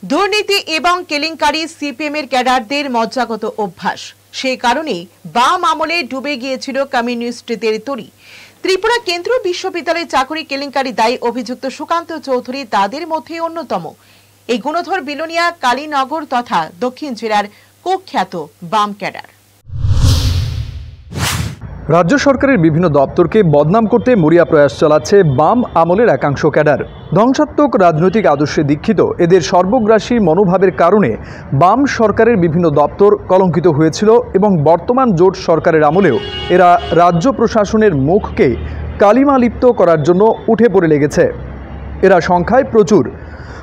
দুর্নীতি এবং কেলেঙ্কারি সিপিএমের ক্যাডারদের মজ্জাগত অভ্যাস। সেই কারণেই বাম আমলে ডুবে গিয়েছিল কমিউনিস্টদের তরি। ত্রিপুরা কেন্দ্রীয় বিশ্ববিদ্যালয়ে চাকরি কেলেঙ্কারি দায়ী অভিযুক্ত সুকান্ত চৌধুরী তাদের মধ্যে অন্যতম। এই গুণধর বিলোনিয়া কালীনগর তথা দক্ষিণ জেলার কুখ্যাত বাম ক্যাডার। রাজ্য সরকারের বিভিন্ন দপ্তরকে বদনাম করতে মরিয়া প্রয়াস চালাচ্ছে বাম আমলের একাংশ ক্যাডার। ধ্বংসাত্মক রাজনৈতিক আদর্শে দীক্ষিত এদের সর্বগ্রাসী মনোভাবের কারণে বাম সরকারের বিভিন্ন দপ্তর কলঙ্কিত হয়েছিল এবং বর্তমান জোট সরকারের আমলেও এরা রাজ্য প্রশাসনের মুখকে কালিমালিপ্ত করার জন্য উঠে পড়ে লেগেছে। এরা সংখ্যায় প্রচুর।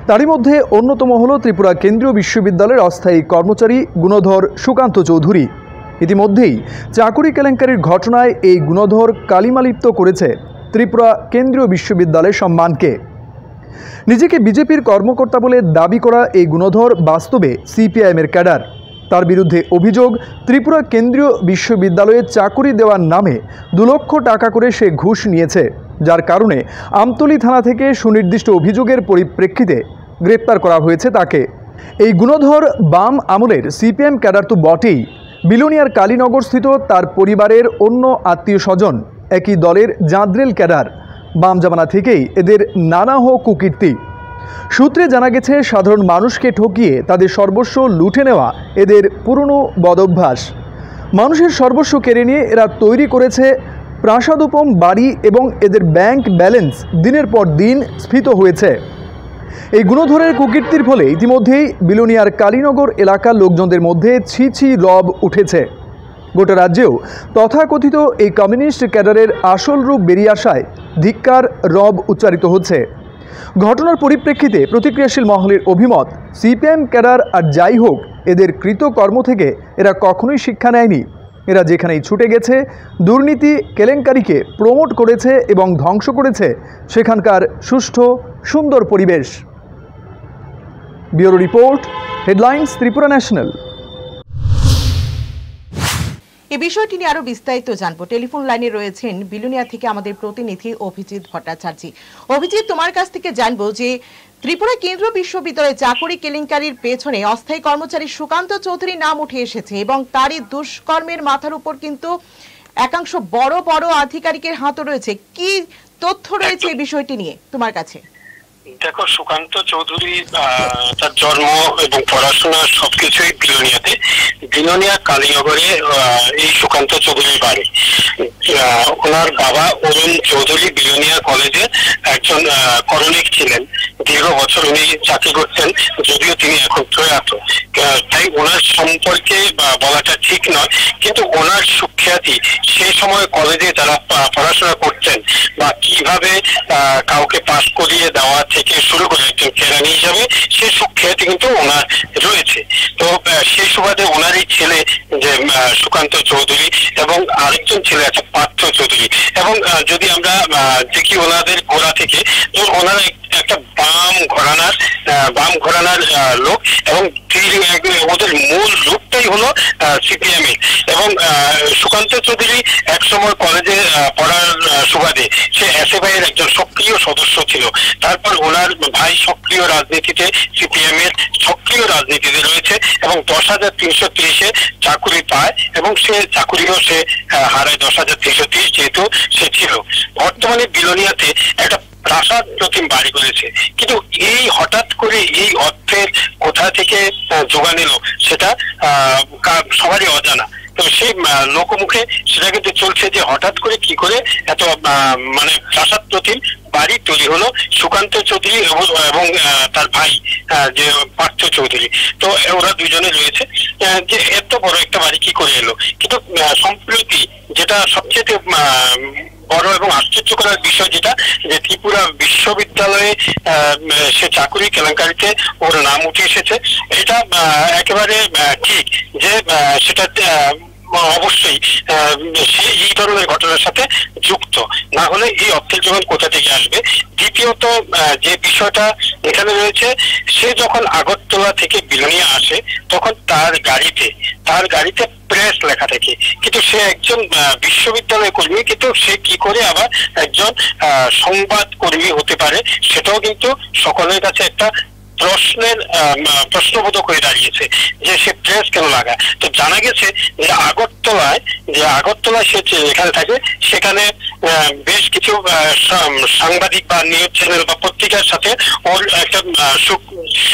তারই মধ্যে অন্যতম হল ত্রিপুরা কেন্দ্রীয় বিশ্ববিদ্যালয়ের অস্থায়ী কর্মচারী গুণধর সুকান্ত চৌধুরী। ইতিমধ্যেই চাকুরি কেলেঙ্কারির ঘটনায় এই গুণধর কালিমালিপ্ত করেছে ত্রিপুরা কেন্দ্রীয় বিশ্ববিদ্যালয়ের সম্মানকে। নিজেকে বিজেপির কর্মকর্তা বলে দাবি করা এই গুণধর বাস্তবে সিপিআইএমের ক্যাডার। তার বিরুদ্ধে অভিযোগ, ত্রিপুরা কেন্দ্রীয় বিশ্ববিদ্যালয়ে চাকুরি দেওয়ার নামে 2 লক্ষ টাকা করে সে ঘুষ নিয়েছে, যার কারণে আমতলী থানা থেকে সুনির্দিষ্ট অভিযোগের পরিপ্রেক্ষিতে গ্রেপ্তার করা হয়েছে তাকে। এই গুণধর বাম আমলের সিপিএম ক্যাডার তো বটেই, বিলোনিয়ার কালীনগর স্থিত তার পরিবারের অন্য আত্মীয় স্বজন একই দলের জাঁদরেল ক্যাডার। বাম জামানা থেকেই এদের নানা কুকীর্তি। সূত্রে জানা গেছে, সাধারণ মানুষকে ঠকিয়ে তাদের সর্বস্ব লুটে নেওয়া এদের পুরনো বদভ্যাস। মানুষের সর্বস্ব কেড়ে নিয়ে এরা তৈরি করেছে প্রাসাদোপম বাড়ি এবং এদের ব্যাংক ব্যালেন্স দিনের পর দিন স্ফীত হয়েছে। এই গুণধরের কুকীর্তির ফলে ইতিমধ্যেই বিলোনিয়ার কালীনগর এলাকার লোকজনদের মধ্যে ছি রব উঠেছে। গোটা রাজ্যেও তথাকথিত এই কমিউনিস্ট ক্যাডারের আসল রূপ বেরিয়ে আসায় ধিক্কার রব উচ্চারিত হচ্ছে। ঘটনার পরিপ্রেক্ষিতে প্রতিক্রিয়াশীল মহলের অভিমত, সিপিএম ক্যাডার আর যাই হোক, এদের কৃতকর্ম থেকে এরা কখনোই শিক্ষা নেয়নি। এরা যেখানেই ছুটে গেছে, দুর্নীতি কেলেঙ্কারিকে প্রমোট করেছে এবং ধ্বংস করেছে সেখানকার সুষ্ঠু সুন্দর পরিবেশ। Bureau report, headlines, Tripura national. এই বিষয়টি নিয়ে আরো বিস্তারিত জানবো। টেলিফোন লাইনে রয়েছেন বিলোনিয়া থেকে আমাদের প্রতিনিধি অভিজিৎ ভট্টাচার্য। অভিজিৎ, তোমার কাছ থেকে জানবো যে ত্রিপুরা কেন্দ্রীয় বিশ্ববিদ্যালয়ে চাকরি কেলেঙ্কারির পেছনে অস্থায়ী কর্মচারী সুকান্ত চৌধুরীর নাম উঠে এসেছে এবং তারই দুষ্কর্মের মাথার উপর কিন্তু একাংশ বড় বড় আধিকারিকের হাতও রয়েছে। কি তথ্য রয়েছে এই বিষয়টি নিয়ে তোমার কাছে? দেখো, সুকান্ত চৌধুরী তার জন্ম এবং পড়াশোনা সবকিছুই বিলোনিয়াতে। বিলোনিয়া কালীনগরে এই সুকান্ত চৌধুরীর বাড়ি। ওনার বাবা অরুণ চৌধুরী বিলোনিয়া কলেজে একজন করণিক ছিলেন। দীর্ঘ বছর উনি চাকরি করতেন, যদিও তিনি এখন প্রয়াত। তাই ওনার সম্পর্কে বলাটা ঠিক নয়, কিন্তু ওনার সুখ্যাতি সেই সময় কলেজে যারা পড়াশোনা করতেন বা কিভাবে কাউকে পাস করিয়ে দেওয়া থেকে শুরু করে একজন কেরানি হিসাবে সেই সুখ্যাতি কিন্তু ওনার রয়েছে। তো সেই সুবাদে ওনারই ছেলে যে সুকান্ত চৌধুরী এবং আরেকজন ছেলে আছে পার্থ চৌধুরী। এবং যদি আমরা দেখি ওনাদের গোড়া থেকে, তো ওনারা একটা বাম ঘরানার লোক এবং ওদের মূল রূপটাই হলো সিপিএম এর। এবং সুকান্ত চৌধুরী এক সময় কলেজে পড়ার সুবাদে সে এসএফআই এর একজন সক্রিয় সদস্য ছিল। তারপর ওনার ভাই সক্রিয় রাজনীতিতে, সিপিএম এর সক্রিয় রাজনীতিতে রয়েছে এবং 10,330-এ চাকুরি পায় এবং সে চাকুরিও সে হারায় 10,330, যেহেতু সে ছিল। বর্তমানে বিলোনিয়াতে একটা প্রাসাদ প্রতিম বাড়ি করেছে, কিন্তু এই হঠাৎ করে এই অর্থের কোথা থেকে যোগান এলো সেটা সবারই অজানা। তো সেই লোকমুখে সেটা কিন্তু চলছে যে হঠাৎ করে কি করে এত মানে প্রাসাদ প্রতিম বাড়ি তৈরি হলো সুকান্ত চৌধুরী এবং তার ভাই যে পার্থ চৌধুরী। তো ওরা দুজনে রয়েছে যে এত বড় একটা বাড়ি কি করে এলো। কিন্তু সম্প্রতি যেটা সবচেয়ে বড় এবং আশ্চর্য করার বিষয় যেটা, যে ত্রিপুরা বিশ্ববিদ্যালয়ে সে চাকুরি কেলেঙ্কারিতে ওর নাম উঠে এসেছে। এটা একেবারে ঠিক যে সেটা অবশ্যই সে এই ধরনের ঘটনার সাথে যুক্ত, না হলে এই অর্থের যোগান কোথা থেকে আসবে। দ্বিতীয়ত যে বিষয়টা এখানে রয়েছে, সে যখন আগরতলা থেকে বিলোনিয়া আসে তখন তার গাড়িতে প্রেস লেখা থাকে, কিন্তু সে একজন বিশ্ববিদ্যালয় কর্মী, কিন্তু সে কি করে আবার একজন সংবাদ কর্মী হতে পারে সেটাও কিন্তু সকলের কাছে একটা প্রশ্নবোধক হয়ে দাঁড়িয়েছে যে সে প্রেস কেন লাগায়। তো জানা গেছে যে আগরতলায় সে এখানে থাকে, সেখানে বেশ কিছু সাংবাদিক বা নিউজ চ্যানেল বা পত্রিকার সাথে ওর একটা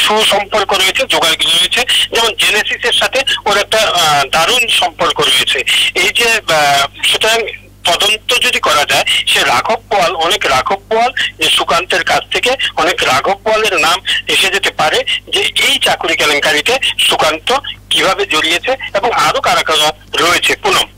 সুসম্পর্ক রয়েছে, যোগাযোগ রয়েছে। যেমন জেনেসিসের সাথে ওর একটা দারুণ সম্পর্ক রয়েছে। এই যে সুতরাং তদন্ত যদি করা যায়, সে অনেক রাঘব বোয়াল যে সুকান্তের কাছ থেকে অনেক রাঘব বোয়ালের নাম এসে যেতে পারে যে এই চাকরি কেলেঙ্কারিতে সুকান্ত কিভাবে জড়িয়েছে এবং আরো কারা কারা রয়েছে। পুনম।